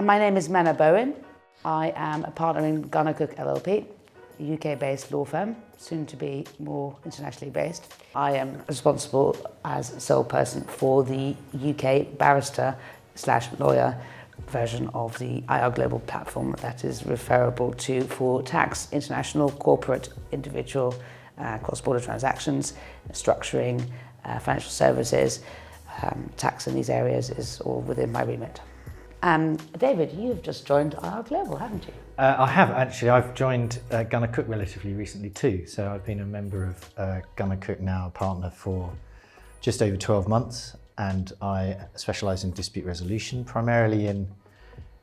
My name is Menna Bowen. I am a partner in gunnercooke LLP, a UK-based law firm, soon to be more internationally based. I am responsible as sole person for the UK barrister/lawyer version of the IR Global platform that is referable to for tax, international, corporate, individual, cross-border transactions, structuring, financial services, tax in these areas is all within my remit. David, you've just joined IR Global, haven't you? I have actually. I've joined gunnercooke relatively recently too. So I've been a member of gunnercooke now, a partner for just over 12 months, and I specialise in dispute resolution, primarily in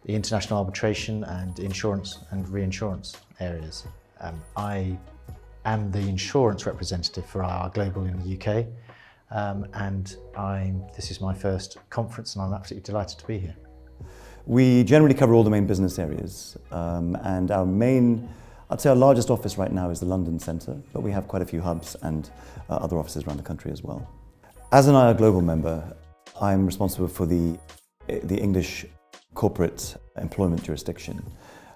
the international arbitration and insurance and reinsurance areas. I am the insurance representative for IR Global in the UK, and this is my first conference, and I'm absolutely delighted to be here. We generally cover all the main business areas, and I'd say our largest office right now is the London centre, but we have quite a few hubs and other offices around the country as well. As an IR Global member, I'm responsible for the English corporate employment jurisdiction,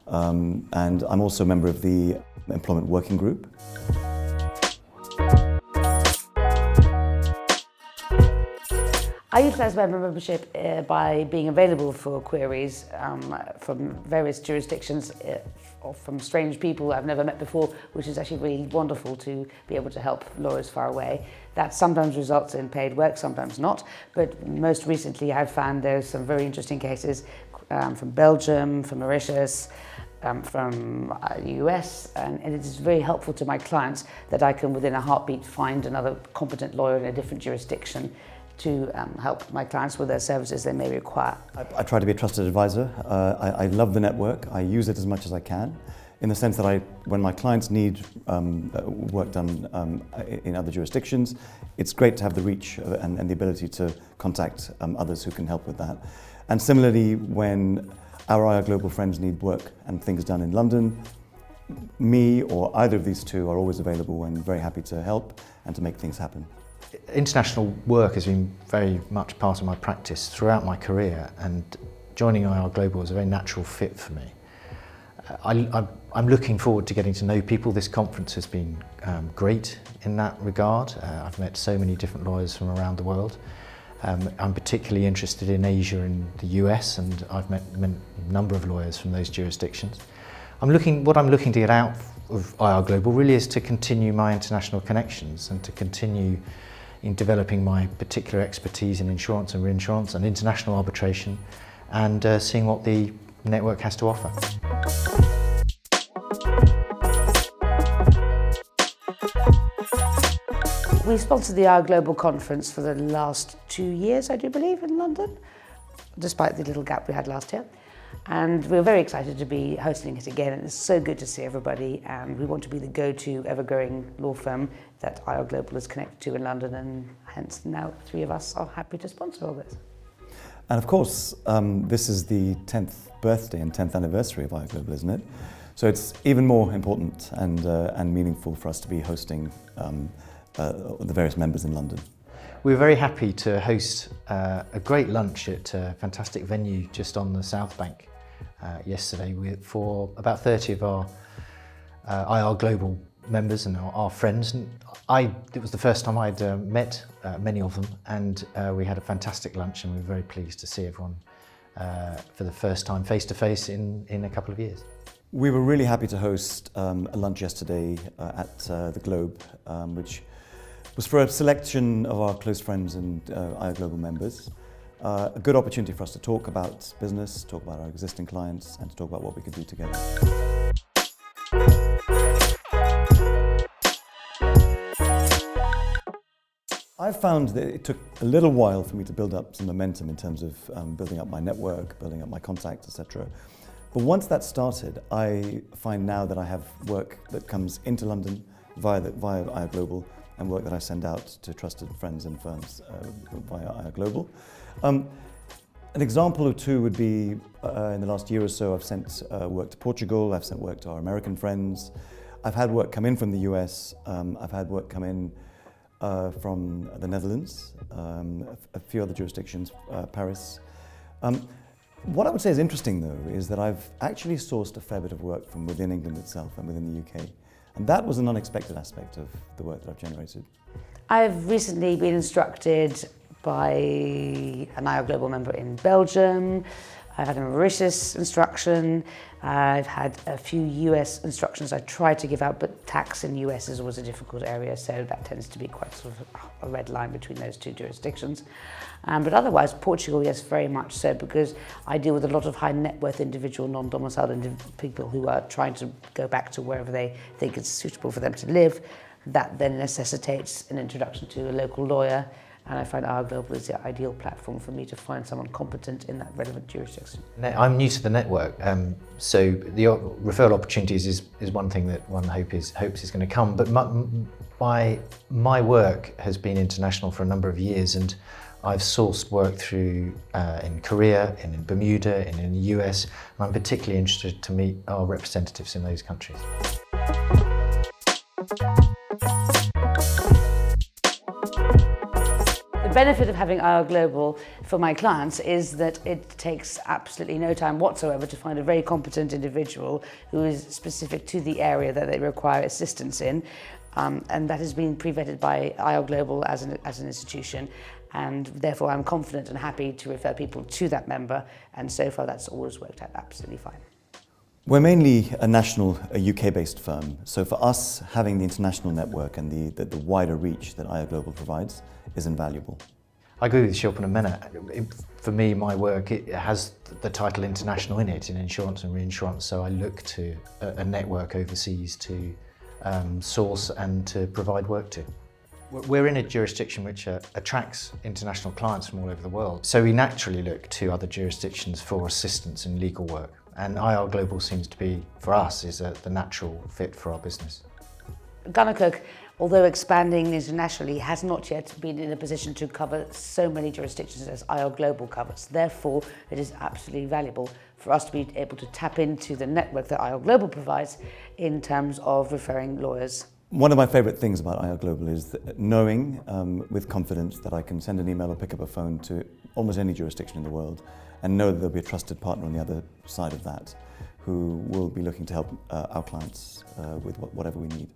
and I'm also a member of the employment working group. I utilise my membership by being available for queries from various jurisdictions, from strange people I've never met before, which is actually really wonderful to be able to help lawyers far away. That sometimes results in paid work, sometimes not, but most recently I've found there's some very interesting cases from Belgium, from Mauritius, from the US, and it is very helpful to my clients that I can within a heartbeat find another competent lawyer in a different jurisdiction to help my clients with their services they may require. I try to be a trusted advisor. I love the network. I use it as much as I can, in the sense that when my clients need work done in other jurisdictions, it's great to have the reach and the ability to contact others who can help with that. And similarly, when our IR Global friends need work and things done in London, me or either of these two are always available and very happy to help and to make things happen. International work has been very much part of my practice throughout my career, and joining IR Global was a very natural fit for me. I'm looking forward to getting to know people. This conference has been great in that regard. I've met so many different lawyers from around the world. I'm particularly interested in Asia and the US, and I've met a number of lawyers from those jurisdictions. What I'm looking to get out of IR Global really is to continue my international connections and to continue in developing my particular expertise in insurance and reinsurance and international arbitration, and seeing what the network has to offer. We sponsored the IR Global conference for the last 2 years, I do believe, in London, despite the little gap we had last year. And we're very excited to be hosting it again, and it's so good to see everybody, and we want to be the go-to ever-growing law firm that IR Global is connected to in London, and hence now 3 of us are happy to sponsor all this. And of course, this is the 10th birthday and 10th anniversary of IR Global, isn't it? So it's even more important and meaningful for us to be hosting the various members in London. We were very happy to host a great lunch at a fantastic venue just on the South Bank yesterday for about 30 of our IR Global members and our friends. And it was the first time I'd met many of them, and we had a fantastic lunch, and we were very pleased to see everyone for the first time face to face in a couple of years. We were really happy to host a lunch yesterday at the Globe, which was for a selection of our close friends and IR Global members. A good opportunity for us to talk about business, talk about our existing clients, and to talk about what we could do together. I found that it took a little while for me to build up some momentum in terms of building up my network, building up my contacts, etc. But once that started, I find now that I have work that comes into London via IR Global, and work that I send out to trusted friends and firms via IR Global. An example or two would be in the last year or so I've sent work to Portugal, I've sent work to our American friends, I've had work come in from the US, I've had work come in from the Netherlands, a few other jurisdictions, Paris. What I would say is interesting, though, is that I've actually sourced a fair bit of work from within England itself and within the UK. And that was an unexpected aspect of the work that I've generated. I've recently been instructed by an IO Global member in Belgium. I've had a Mauritius instruction. I've had a few US instructions I tried to give out, but tax in US is always a difficult area, so that tends to be quite sort of a red line between those two jurisdictions. But otherwise, Portugal, yes, very much so, because I deal with a lot of high net worth individual, non-domiciled people who are trying to go back to wherever they think it's suitable for them to live. That then necessitates an introduction to a local lawyer. And I find IO Global is the ideal platform for me to find someone competent in that relevant jurisdiction. I'm new to the network, so the referral opportunities is one thing that one hopes is going to come. But my work has been international for a number of years, and I've sourced work through in Korea, in Bermuda, in the US, and I'm particularly interested to meet our representatives in those countries. The benefit of having IO Global for my clients is that it takes absolutely no time whatsoever to find a very competent individual who is specific to the area that they require assistance in, and that has been pre-vetted by IO Global as an institution, and therefore I'm confident and happy to refer people to that member, and so far that's always worked out absolutely fine. We're mainly a UK-based firm, so for us, having the international network and the wider reach that IO Global provides is invaluable. I agree with Shilpan and Mena. For me, my work, it has the title international in it, in insurance and reinsurance, so I look to a network overseas to source and to provide work to. We're in a jurisdiction which attracts international clients from all over the world, so we naturally look to other jurisdictions for assistance in legal work. And IO Global seems to be, for us, is the natural fit for our business. gunnercooke, although expanding internationally, has not yet been in a position to cover so many jurisdictions as IO Global covers. Therefore, it is absolutely valuable for us to be able to tap into the network that IO Global provides in terms of referring lawyers. One of my favourite things about IO Global is knowing with confidence that I can send an email or pick up a phone to almost any jurisdiction in the world and know that there'll be a trusted partner on the other side of that who will be looking to help our clients with whatever we need.